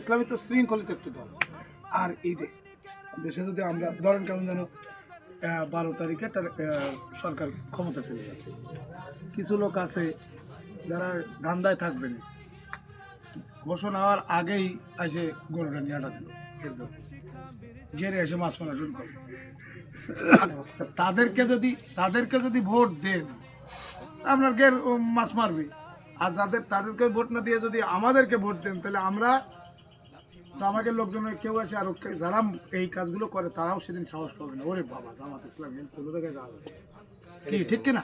ইসলামী তো শৃঙ্খলিত একটি দল। আর এই দেশে যদি আমরা ধরেন কেমন যেন 12 তারিখে সরকার ক্ষমতা চলে যাবে, কিছু লোক আছে যারা গান্দায় থাকবে না, ঘোষণা হওয়ার আগেই এসে গরুটা নিয়ে আটা দিল, জেরে এসে মাছ মারা শুরু করবে। তাদেরকে যদি ভোট দেন আপনার গের মাছ মারবে, আর তাদেরকে ভোট না দিয়ে যদি আমাদেরকে ভোট দেন তাহলে আমরা তো আমাদের লোকজনের কেউ আছে আর যারা এই কাজগুলো করে তারাও সেদিন সাহস পাবে না, ওরে বাবা জামাত ইসলাম কোনো জায়গায় যাওয়া যাবে কি, ঠিক কিনা?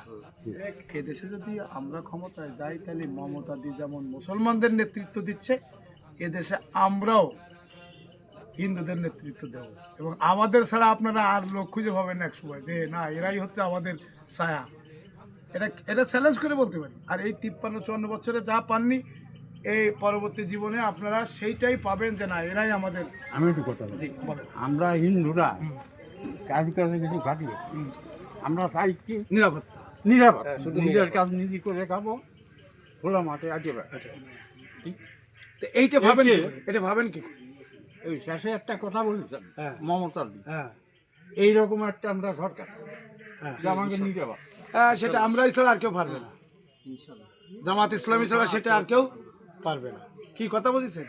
এদেশে যদি আমরা ক্ষমতায় যাই তাহলে মমতা দি যেমন মুসলমানদের নেতৃত্ব দিচ্ছে, এদেশে আমরাও হিন্দুদের নেতৃত্ব দেব, এবং আমাদের ছাড়া আপনারা আর লোক খুঁজে পাবেন এক সময় যে না এরাই হচ্ছে আমাদের ছায়া। এটা চ্যালেঞ্জ করে বলতে পারি। আর এই 53-54 বছরে যা পাননি এই পরবর্তী জীবনে আপনারা সেইটাই পাবেন যে না এরাই আমাদের। আমি একটু কথা বলি। জি বলেন। আমরা হিন্দুরা কাজ কাজে কিছু খাটি, আমরা চাই কি নিরাপত্তা, শুধু নিজের কাজ নিজে করে খাবো, খোলা মাঠে আগে তো এইটা ভাবেন কি করে? এটা ভাবেন কি করে? ওই শেষে একটা কথা বলেছেন মমতার দিকে, হ্যাঁ এইরকম একটা আমরা সরকার হ্যাঁ যে আমাকে নিরাপদ, হ্যাঁ সেটা আমরাই ছাড়া আর কেউ পারবে না, জামাত ইসলামী ছাড়া সেটা আর কেউ পারবে না। কি কথা বলছেন?